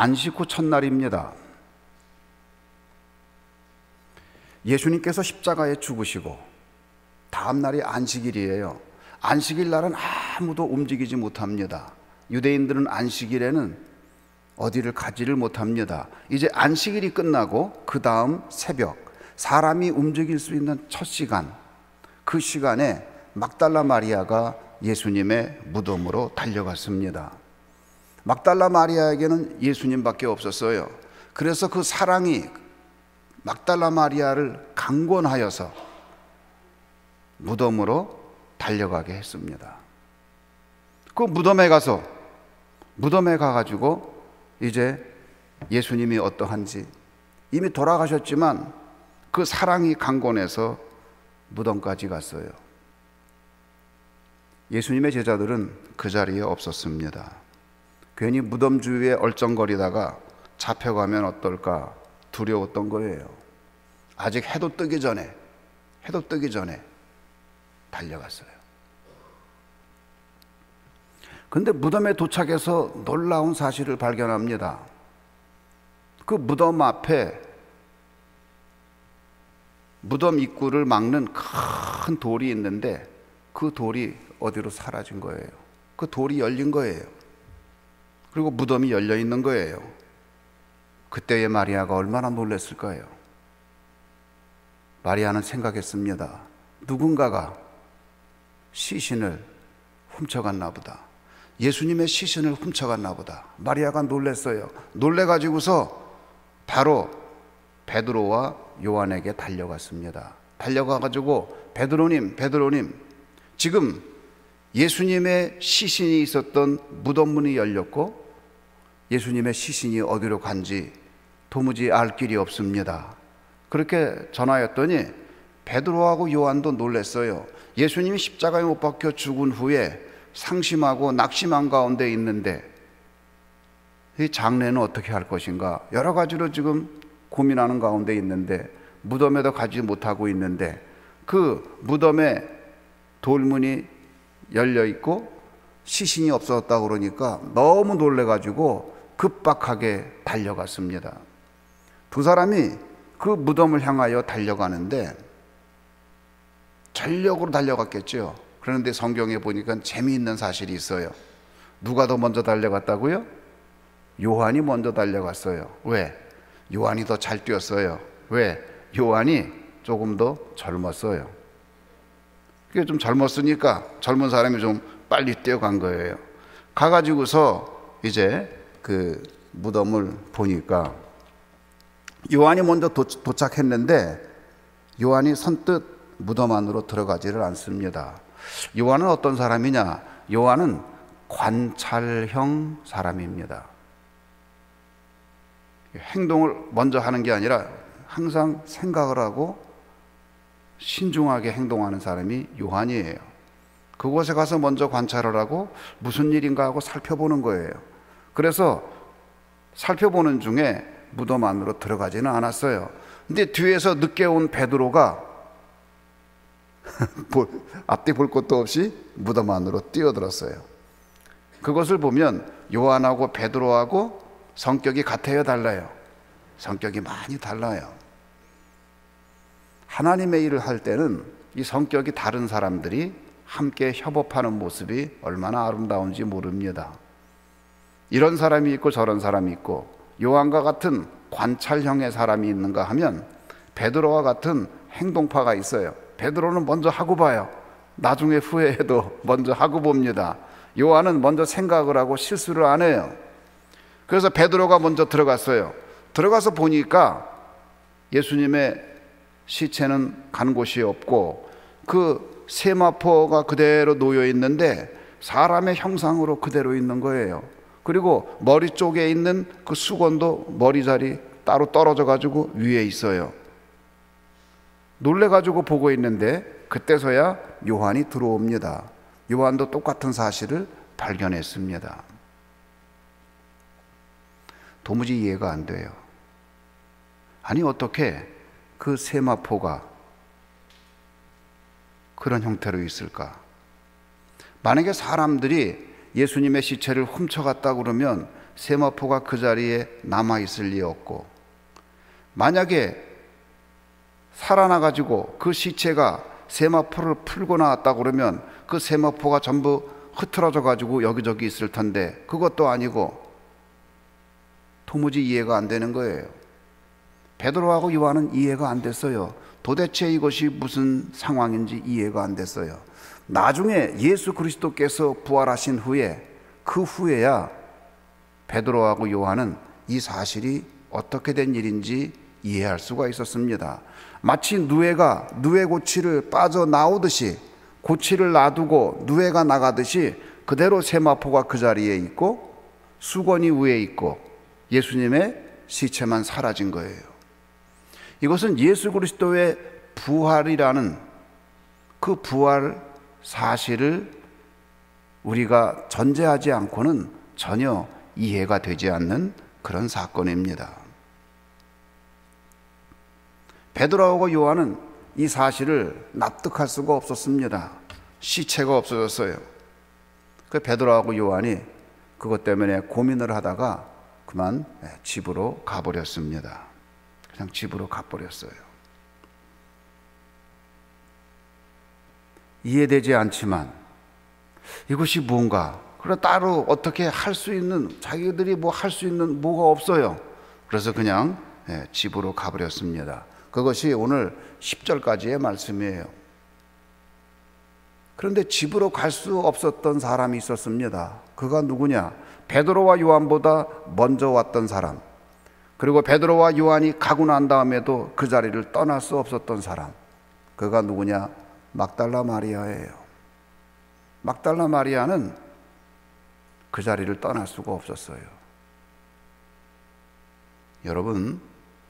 안식 후 첫날입니다. 예수님께서 십자가에 죽으시고 다음 날이 안식일이에요. 안식일 날은 아무도 움직이지 못합니다. 유대인들은 안식일에는 어디를 가지를 못합니다. 이제 안식일이 끝나고 그 다음 새벽, 사람이 움직일 수 있는 첫 시간, 그 시간에 막달라 마리아가 예수님의 무덤으로 달려갔습니다. 막달라 마리아에게는 예수님밖에 없었어요. 그래서 그 사랑이 막달라 마리아를 강권하여서 무덤으로 달려가게 했습니다. 그 무덤에 가가지고 이제 예수님이 어떠한지, 이미 돌아가셨지만 그 사랑이 강권해서 무덤까지 갔어요. 예수님의 제자들은 그 자리에 없었습니다. 괜히 무덤 주위에 얼쩡거리다가 잡혀가면 어떨까 두려웠던 거예요. 아직 해도 뜨기 전에 달려갔어요. 근데 무덤에 도착해서 놀라운 사실을 발견합니다. 그 무덤 앞에 무덤 입구를 막는 큰 돌이 있는데 그 돌이 어디로 사라진 거예요. 그 돌이 열린 거예요. 그리고 무덤이 열려 있는 거예요. 그때의 마리아가 얼마나 놀랐을까요? 마리아는 생각했습니다. 누군가가 시신을 훔쳐갔나 보다. 예수님의 시신을 훔쳐갔나 보다. 마리아가 놀랐어요. 놀래가지고서 바로 베드로와 요한에게 달려갔습니다. 달려가가지고 베드로님, 지금 예수님의 시신이 있었던 무덤문이 열렸고 예수님의 시신이 어디로 간지 도무지 알 길이 없습니다. 그렇게 전하였더니 베드로하고 요한도 놀랐어요. 예수님이 십자가에 못 박혀 죽은 후에 상심하고 낙심한 가운데 있는데 이 장례는 어떻게 할 것인가 여러 가지로 지금 고민하는 가운데 있는데 무덤에도 가지 못하고 있는데 그 무덤에 돌문이 열려 있고 시신이 없어졌다고 그러니까 너무 놀래가지고 급박하게 달려갔습니다. 두 사람이 그 무덤을 향하여 달려가는데 전력으로 달려갔겠죠. 그런데 성경에 보니까 재미있는 사실이 있어요. 누가 더 먼저 달려갔다고요? 요한이 먼저 달려갔어요. 왜? 요한이 더 잘 뛰었어요. 왜? 요한이 조금 더 젊었어요. 그게 좀 젊었으니까 젊은 사람이 좀 빨리 뛰어간 거예요. 가가지고서 이제 그 무덤을 보니까 요한이 먼저 도착했는데 요한이 선뜻 무덤 안으로 들어가지를 않습니다. 요한은 어떤 사람이냐? 요한은 관찰형 사람입니다. 행동을 먼저 하는 게 아니라 항상 생각을 하고 신중하게 행동하는 사람이 요한이에요. 그곳에 가서 먼저 관찰을 하고 무슨 일인가 하고 살펴보는 거예요. 그래서 살펴보는 중에 무덤 안으로 들어가지는 않았어요. 근데 뒤에서 늦게 온 베드로가 앞뒤 볼 것도 없이 무덤 안으로 뛰어들었어요. 그것을 보면 요한하고 베드로하고 성격이 같아요, 달라요? 성격이 많이 달라요. 하나님의 일을 할 때는 이 성격이 다른 사람들이 함께 협업하는 모습이 얼마나 아름다운지 모릅니다. 이런 사람이 있고 저런 사람이 있고 요한과 같은 관찰형의 사람이 있는가 하면 베드로와 같은 행동파가 있어요. 베드로는 먼저 하고 봐요. 나중에 후회해도 먼저 하고 봅니다. 요한은 먼저 생각을 하고 실수를 안 해요. 그래서 베드로가 먼저 들어갔어요. 들어가서 보니까 예수님의 시체는 간 곳이 없고 그 세마포가 그대로 놓여 있는데 사람의 형상으로 그대로 있는 거예요. 그리고 머리 쪽에 있는 그 수건도 머리 자리 따로 떨어져 가지고 위에 있어요. 놀래 가지고 보고 있는데 그때서야 요한이 들어옵니다. 요한도 똑같은 사실을 발견했습니다. 도무지 이해가 안 돼요. 아니 어떻게 그 세마포가 그런 형태로 있을까? 만약에 사람들이 예수님의 시체를 훔쳐갔다 그러면 세마포가 그 자리에 남아있을 리 없고, 만약에 살아나가지고 그 시체가 세마포를 풀고 나왔다고 그러면 그 세마포가 전부 흐트러져 가지고 여기저기 있을 텐데 그것도 아니고 도무지 이해가 안 되는 거예요. 베드로하고 요한은 이해가 안 됐어요. 도대체 이것이 무슨 상황인지 이해가 안 됐어요. 나중에 예수 그리스도께서 부활하신 후에, 그 후에야 베드로하고 요한은 이 사실이 어떻게 된 일인지 이해할 수가 있었습니다. 마치 누에가 누에 고치를 빠져나오듯이, 고치를 놔두고 누에가 나가듯이 그대로 세마포가 그 자리에 있고 수건이 위에 있고 예수님의 시체만 사라진 거예요. 이것은 예수 그리스도의 부활이라는 그 부활 사실을 우리가 전제하지 않고는 전혀 이해가 되지 않는 그런 사건입니다. 베드로하고 요한은 이 사실을 납득할 수가 없었습니다. 시체가 없어졌어요. 그 베드로하고 요한이 그것 때문에 고민을 하다가 그만 집으로 가버렸습니다. 그냥 집으로 가버렸어요. 이해되지 않지만 이것이 뭔가, 그래 따로 어떻게 할 수 있는, 자기들이 뭐 할 수 있는 뭐가 없어요. 그래서 그냥 집으로 가버렸습니다. 그것이 오늘 10절까지의 말씀이에요. 그런데 집으로 갈 수 없었던 사람이 있었습니다. 그가 누구냐? 베드로와 요한보다 먼저 왔던 사람, 그리고 베드로와 요한이 가고 난 다음에도 그 자리를 떠날 수 없었던 사람, 그가 누구냐? 막달라 마리아예요. 막달라 마리아는 그 자리를 떠날 수가 없었어요. 여러분,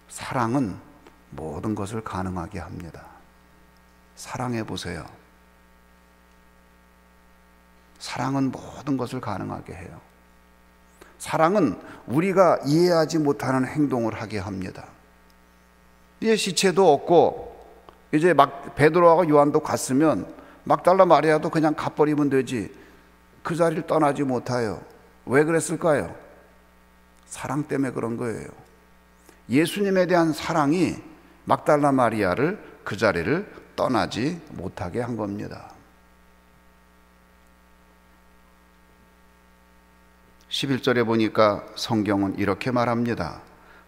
사랑은 모든 것을 가능하게 합니다. 사랑해 보세요. 사랑은 모든 것을 가능하게 해요. 사랑은 우리가 이해하지 못하는 행동을 하게 합니다. 이제 시체도 없고 이제 베드로하고 요한도 갔으면 막달라 마리아도 그냥 가버리면 되지, 그 자리를 떠나지 못해요. 왜 그랬을까요? 사랑 때문에 그런 거예요. 예수님에 대한 사랑이 막달라 마리아를 그 자리를 떠나지 못하게 한 겁니다. 11절에 보니까 성경은 이렇게 말합니다.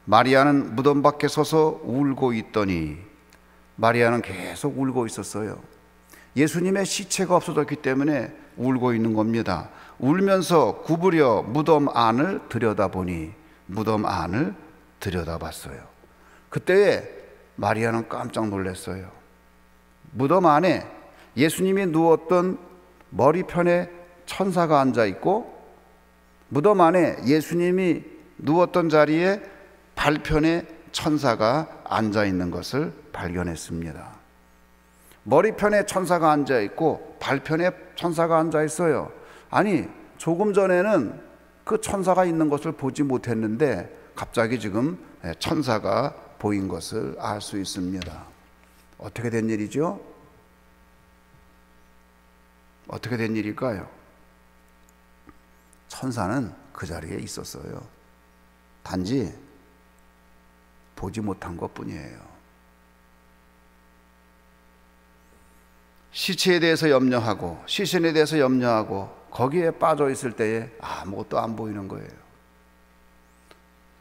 마리아는 무덤 밖에 서서 울고 있더니, 마리아는 계속 울고 있었어요. 예수님의 시체가 없어졌기 때문에 울고 있는 겁니다. 울면서 구부려 무덤 안을 들여다보니, 무덤 안을 들여다봤어요. 그때에 마리아는 깜짝 놀랐어요. 무덤 안에 예수님이 누웠던 머리편에 천사가 앉아 있고, 무덤 안에 예수님이 누웠던 자리에 발편에 천사가 앉아 있는 것을 발견했습니다. 머리편에 천사가 앉아 있고 발편에 천사가 앉아 있어요. 아니, 조금 전에는 그 천사가 있는 것을 보지 못했는데 갑자기 지금 천사가 보인 것을 알 수 있습니다. 어떻게 된 일이죠? 어떻게 된 일일까요? 천사는 그 자리에 있었어요. 단지 보지 못한 것뿐이에요. 시체에 대해서 염려하고 시신에 대해서 염려하고 거기에 빠져 있을 때에 아무것도 안 보이는 거예요.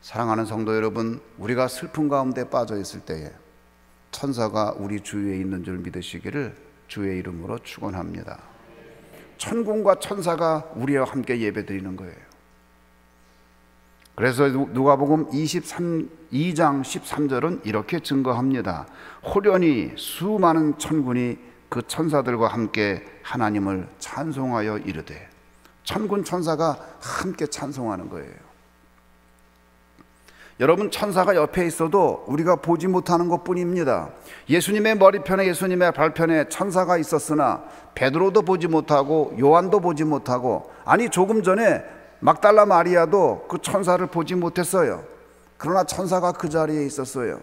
사랑하는 성도 여러분, 우리가 슬픔 가운데 빠져 있을 때에 천사가 우리 주위에 있는 줄 믿으시기를 주의 이름으로 축원합니다. 천군과 천사가 우리와 함께 예배드리는 거예요. 그래서 누가복음 2장 13절은 이렇게 증거합니다. 호련히 수많은 천군이 그 천사들과 함께 하나님을 찬송하여 이르되, 천군 천사가 함께 찬송하는 거예요. 여러분, 천사가 옆에 있어도 우리가 보지 못하는 것뿐입니다. 예수님의 머리편에 예수님의 발편에 천사가 있었으나 베드로도 보지 못하고 요한도 보지 못하고, 아니 조금 전에 막달라 마리아도 그 천사를 보지 못했어요. 그러나 천사가 그 자리에 있었어요.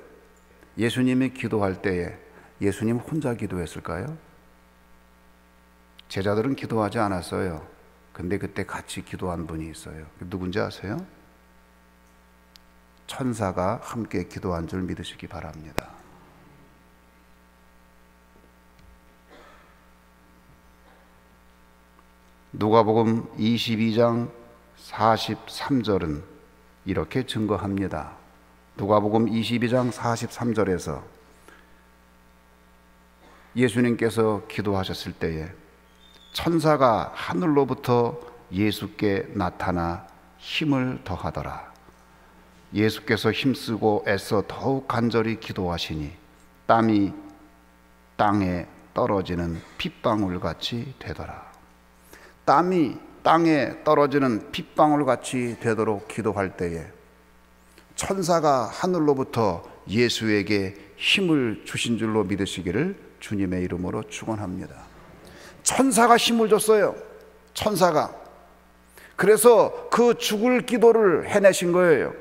예수님이 기도할 때에 예수님 혼자 기도했을까요? 제자들은 기도하지 않았어요. 근데 그때 같이 기도한 분이 있어요. 누군지 아세요? 천사가 함께 기도한 줄 믿으시기 바랍니다. 누가복음 22장 43절은 이렇게 증거합니다. 누가복음 22장 43절에서 예수님께서 기도하셨을 때에 천사가 하늘로부터 예수께 나타나 힘을 더하더라. 예수께서 힘쓰고 애써 더욱 간절히 기도하시니 땀이 땅에 떨어지는 핏방울같이 되더라. 땀이 땅에 떨어지는 핏방울같이 되도록 기도할 때에 천사가 하늘로부터 예수에게 힘을 주신 줄로 믿으시기를 주님의 이름으로 축원합니다. 천사가 힘을 줬어요. 천사가. 그래서 그 죽을 기도를 해내신 거예요.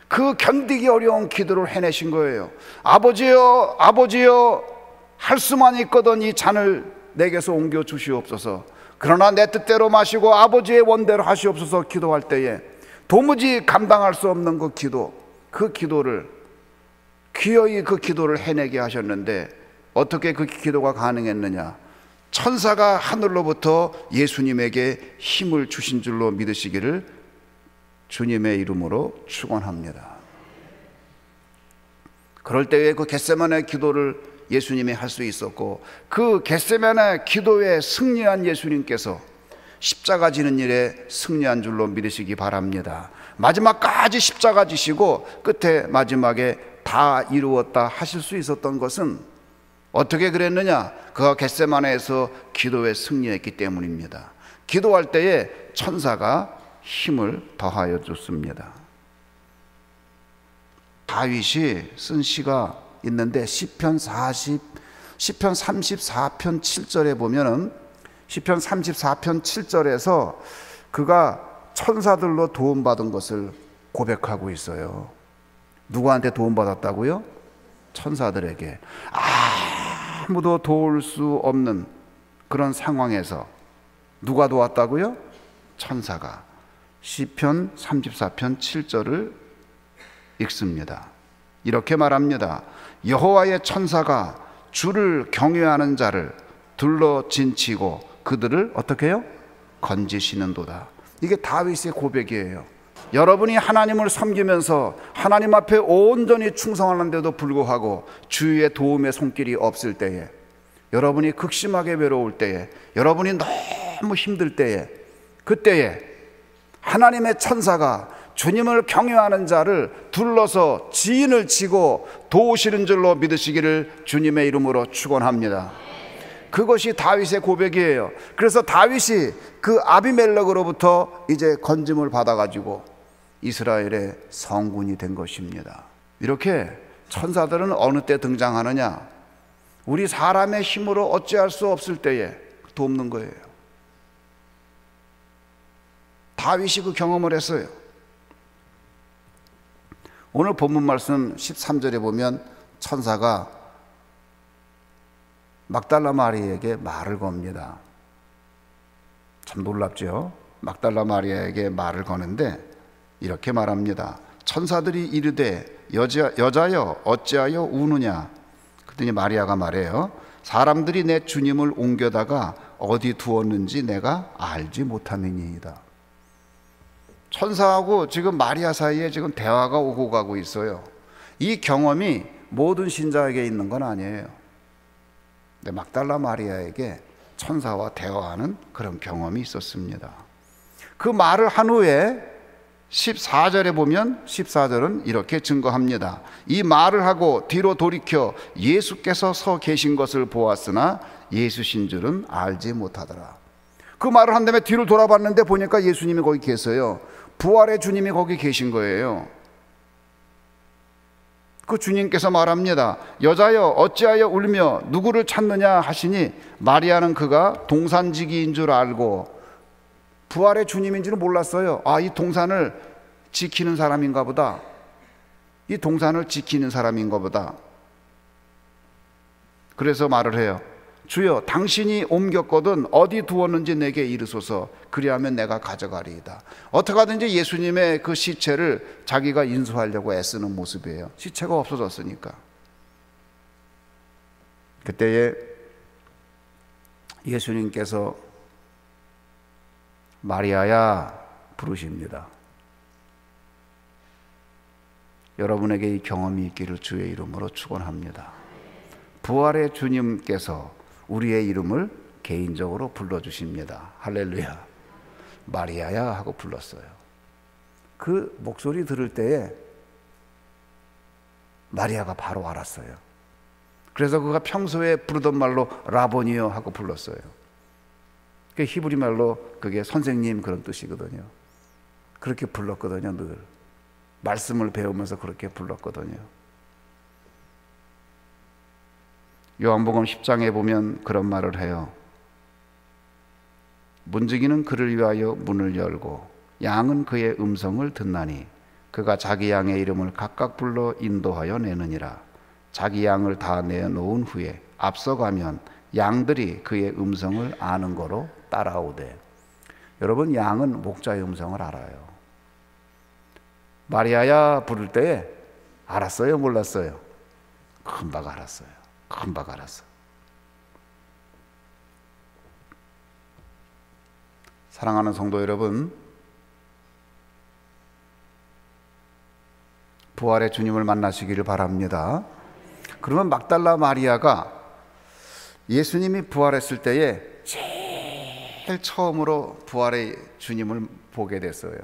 그 견디기 어려운 기도를 해내신 거예요. 아버지여, 아버지여, 할 수만 있거든 이 잔을 내게서 옮겨 주시옵소서. 그러나 내 뜻대로 마시고 아버지의 원대로 하시옵소서 기도할 때에 도무지 감당할 수 없는 그 기도를 기어이 그 기도를 해내게 하셨는데 어떻게 그 기도가 가능했느냐? 천사가 하늘로부터 예수님에게 힘을 주신 줄로 믿으시기를 주님의 이름으로 축원합니다. 그럴 때에 그 겟세마네 기도를 예수님이 할 수 있었고 그 겟세마네 기도에 승리한 예수님께서 십자가 지는 일에 승리한 줄로 믿으시기 바랍니다. 마지막까지 십자가 지시고 끝에 마지막에 다 이루었다 하실 수 있었던 것은 어떻게 그랬느냐? 그가 겟세마네에서 기도에 승리했기 때문입니다. 기도할 때에 천사가 힘을 더하여 줬습니다. 다윗이 쓴 시가 있는데 시편 34편 7절에 보면은 시편 34편 7절에서 그가 천사들로 도움받은 것을 고백하고 있어요. 누구한테 도움받았다고요? 천사들에게. 아무도 도울 수 없는 그런 상황에서 누가 도왔다고요? 천사가. 시편 34편 7절을 읽습니다. 이렇게 말합니다. 여호와의 천사가 주를 경외하는 자를 둘러 진치고 그들을 어떻게 해요? 건지시는도다. 이게 다윗의 고백이에요. 여러분이 하나님을 섬기면서 하나님 앞에 온전히 충성하는데도 불구하고 주위에 도움의 손길이 없을 때에, 여러분이 극심하게 외로울 때에, 여러분이 너무 힘들 때에, 그때에 하나님의 천사가 주님을 경외하는 자를 둘러서 지인을 치고 도우시는 줄로 믿으시기를 주님의 이름으로 축원합니다. 그것이 다윗의 고백이에요. 그래서 다윗이 그 아비멜렉으로부터 이제 건짐을 받아가지고 이스라엘의 성군이 된 것입니다. 이렇게 천사들은 어느 때 등장하느냐? 우리 사람의 힘으로 어찌할 수 없을 때에 돕는 거예요. 다윗이 그 경험을 했어요. 오늘 본문 말씀 13절에 보면 천사가 막달라 마리아에게 말을 겁니다. 참 놀랍죠? 막달라 마리아에게 말을 거는데 이렇게 말합니다. 천사들이 이르되 여자여 어찌하여 우느냐? 그랬더니 마리아가 말해요. 사람들이 내 주님을 옮겨다가 어디 두었는지 내가 알지 못함이니이다. 천사하고 지금 마리아 사이에 지금 대화가 오고 가고 있어요. 이 경험이 모든 신자에게 있는 건 아니에요. 근데 막달라 마리아에게 천사와 대화하는 그런 경험이 있었습니다. 그 말을 한 후에 14절에 보면 14절은 이렇게 증거합니다. 이 말을 하고 뒤로 돌이켜 예수께서 서 계신 것을 보았으나 예수신 줄은 알지 못하더라. 그 말을 한 다음에 뒤를 돌아봤는데 보니까 예수님이 거기 계세요. 부활의 주님이 거기 계신 거예요. 그 주님께서 말합니다. 여자여 어찌하여 울며 누구를 찾느냐 하시니 마리아는 그가 동산지기인 줄 알고 부활의 주님인 줄은 몰랐어요. 이 동산을 지키는 사람인가 보다. 이 동산을 지키는 사람인가 보다. 그래서 말을 해요. 주여 당신이 옮겼거든 어디 두었는지 내게 이르소서. 그리하면 내가 가져가리이다. 어떻게 하든지 예수님의 그 시체를 자기가 인수하려고 애쓰는 모습이에요. 시체가 없어졌으니까. 그때에 예수님께서 마리아야 부르십니다. 여러분에게 이 경험이 있기를 주의 이름으로 축원합니다. 부활의 주님께서 우리의 이름을 개인적으로 불러주십니다. 할렐루야. 마리아야 하고 불렀어요. 그 목소리 들을 때에 마리아가 바로 알았어요. 그래서 그가 평소에 부르던 말로 라보니요 하고 불렀어요. 그 히브리 말로 그게 선생님 그런 뜻이거든요. 그렇게 불렀거든요. 늘 말씀을 배우면서 그렇게 불렀거든요. 요한복음 10장에 보면 그런 말을 해요. 문지기는 그를 위하여 문을 열고 양은 그의 음성을 듣나니 그가 자기 양의 이름을 각각 불러 인도하여 내느니라. 자기 양을 다 내놓은 후에 앞서가면 양들이 그의 음성을 아는 거로 따라오되. 여러분, 양은 목자의 음성을 알아요. 마리아야 부를 때에 알았어요? 몰랐어요? 금방 알았어요. 금방 알았어. 사랑하는 성도 여러분, 부활의 주님을 만나시기를 바랍니다. 그러면 막달라 마리아가 예수님이 부활했을 때에 제일 처음으로 부활의 주님을 보게 됐어요.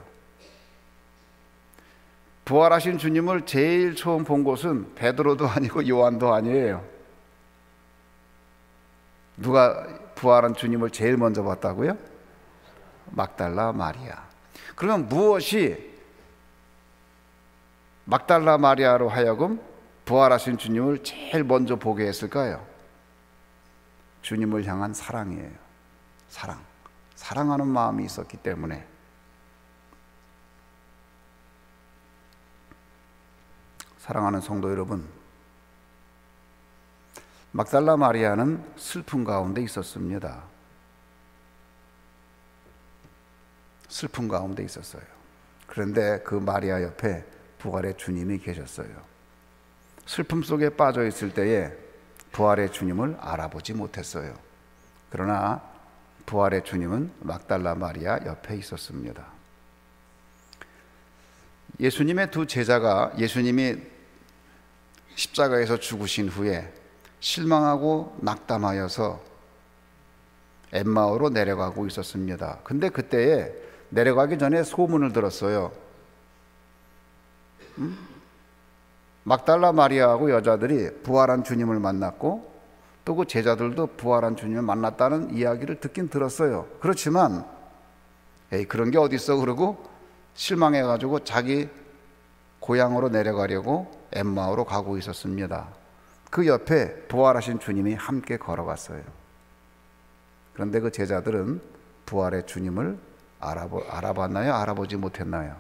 부활하신 주님을 제일 처음 본 곳은 베드로도 아니고 요한도 아니에요. 누가 부활한 주님을 제일 먼저 봤다고요? 막달라 마리아. 그러면 무엇이 막달라 마리아로 하여금 부활하신 주님을 제일 먼저 보게 했을까요? 주님을 향한 사랑이에요. 사랑하는 마음이 있었기 때문에. 사랑하는 성도 여러분, 막달라 마리아는 슬픔 가운데 있었습니다. 슬픔 가운데 있었어요. 그런데 그 마리아 옆에 부활의 주님이 계셨어요. 슬픔 속에 빠져 있을 때에 부활의 주님을 알아보지 못했어요. 그러나 부활의 주님은 막달라 마리아 옆에 있었습니다. 예수님의 두 제자가 예수님이 십자가에서 죽으신 후에 실망하고 낙담하여서 엠마오로 내려가고 있었습니다. 근데 그때에 내려가기 전에 소문을 들었어요. 막달라 마리아하고 여자들이 부활한 주님을 만났고 또 그 제자들도 부활한 주님을 만났다는 이야기를 듣긴 들었어요. 그렇지만 그런 게 어디 있어 그러고 실망해가지고 자기 고향으로 내려가려고 엠마오로 가고 있었습니다. 그 옆에 부활하신 주님이 함께 걸어갔어요. 그런데 그 제자들은 부활의 주님을 알아봤나요? 알아보지 못했나요?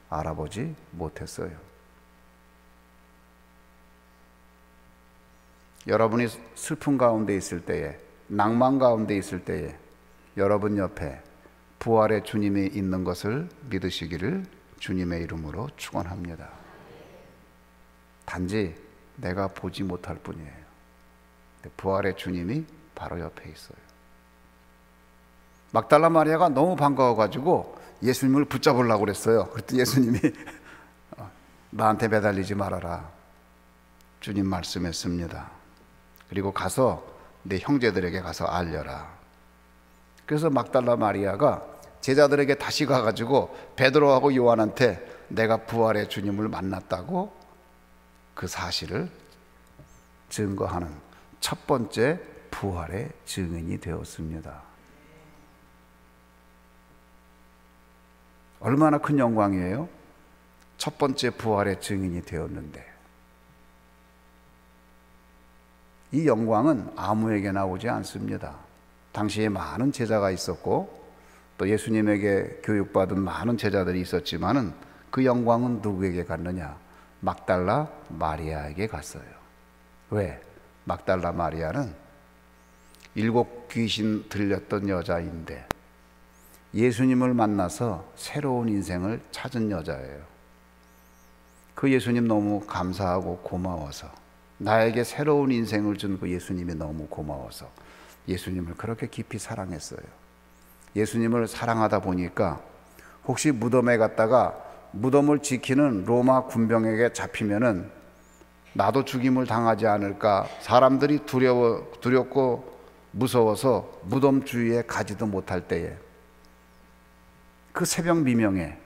알아보지 못했어요. 여러분이 슬픔 가운데 있을 때에, 낭만 가운데 있을 때에 여러분 옆에 부활의 주님이 있는 것을 믿으시기를 주님의 이름으로 축원합니다. 단지 내가 보지 못할 뿐이에요. 부활의 주님이 바로 옆에 있어요. 막달라 마리아가 너무 반가워가지고 예수님을 붙잡으려고 그랬어요. 그랬더니 예수님이 나한테 매달리지 말아라. 주님 말씀했습니다. 그리고 가서 내 형제들에게 가서 알려라. 그래서 막달라 마리아가 제자들에게 다시 가가지고 베드로하고 요한한테 내가 부활의 주님을 만났다고 그 사실을 증거하는 첫 번째 부활의 증인이 되었습니다. 얼마나 큰 영광이에요? 첫 번째 부활의 증인이 되었는데 이 영광은 아무에게나 오지 않습니다. 당시에 많은 제자가 있었고 또 예수님에게 교육받은 많은 제자들이 있었지만은 그 영광은 누구에게 갔느냐? 막달라 마리아에게 갔어요. 왜? 막달라 마리아는 7 귀신 들렸던 여자인데 예수님을 만나서 새로운 인생을 찾은 여자예요. 그 예수님 너무 감사하고 고마워서, 나에게 새로운 인생을 준 그 예수님이 너무 고마워서 예수님을 그렇게 깊이 사랑했어요. 예수님을 사랑하다 보니까 혹시 무덤에 갔다가 무덤을 지키는 로마 군병에게 잡히면은 나도 죽임을 당하지 않을까, 사람들이 두렵고 무서워서 무덤 주위에 가지도 못할 때에 그 새벽 미명에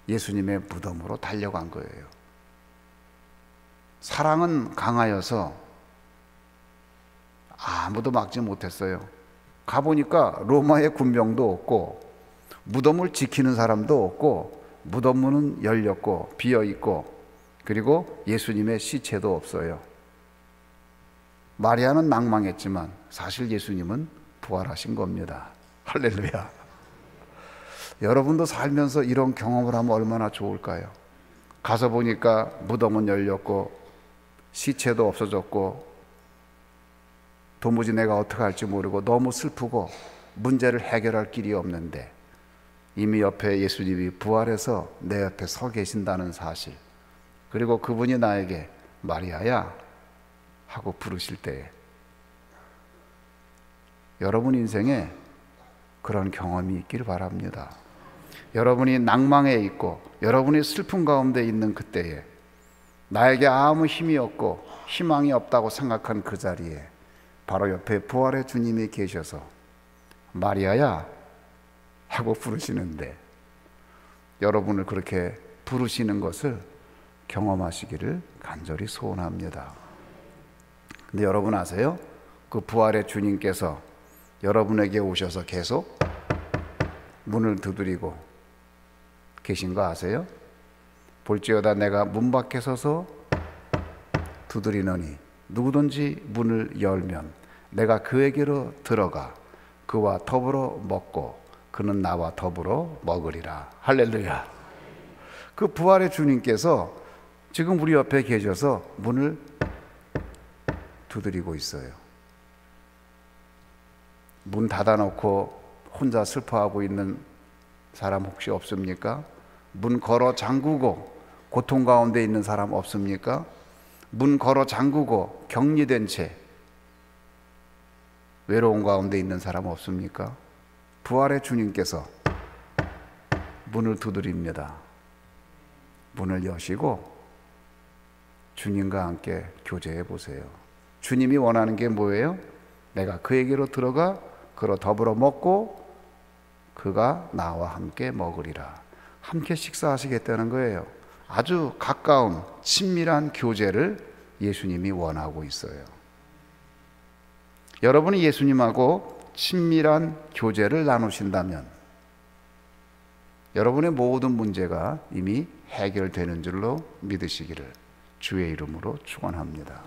예수님의 무덤으로 달려간 거예요. 사랑은 강하여서 아무도 막지 못했어요. 가보니까 로마의 군병도 없고 무덤을 지키는 사람도 없고 무덤 문은 열렸고 비어있고 그리고 예수님의 시체도 없어요. 마리아는 낭망했지만 사실 예수님은 부활하신 겁니다. 할렐루야. 여러분도 살면서 이런 경험을 하면 얼마나 좋을까요? 가서 보니까 무덤은 열렸고 시체도 없어졌고 도무지 내가 어떻게 할지 모르고 너무 슬프고 문제를 해결할 길이 없는데 이미 옆에 예수님이 부활해서 내 옆에 서 계신다는 사실, 그리고 그분이 나에게 마리아야 하고 부르실 때에 여러분 인생에 그런 경험이 있길 바랍니다. 여러분이 낭망에 있고 여러분이 슬픔 가운데 있는 그때에 나에게 아무 힘이 없고 희망이 없다고 생각한 그 자리에 바로 옆에 부활의 주님이 계셔서 마리아야 하고 부르시는데, 여러분을 그렇게 부르시는 것을 경험하시기를 간절히 소원합니다. 근데 여러분 아세요? 그 부활의 주님께서 여러분에게 오셔서 계속 문을 두드리고 계신 거 아세요? 볼지어다 내가 문 밖에 서서 두드리노니 누구든지 문을 열면 내가 그에게로 들어가 그와 더불어 먹고 그는 나와 더불어 먹으리라. 할렐루야. 그 부활의 주님께서 지금 우리 옆에 계셔서 문을 두드리고 있어요. 문 닫아놓고 혼자 슬퍼하고 있는 사람 혹시 없습니까? 문 걸어 잠그고 고통 가운데 있는 사람 없습니까? 문 걸어 잠그고 격리된 채 외로운 가운데 있는 사람 없습니까? 부활의 주님께서 문을 두드립니다. 문을 여시고 주님과 함께 교제해 보세요. 주님이 원하는 게 뭐예요? 내가 그에게로 들어가 그로 더불어 먹고 그가 나와 함께 먹으리라. 함께 식사하시겠다는 거예요. 아주 가까운 친밀한 교제를 예수님이 원하고 있어요. 여러분이 예수님하고 친밀한 교제를 나누신다면 여러분의 모든 문제가 이미 해결되는 줄로 믿으시기를 주의 이름으로 축원합니다.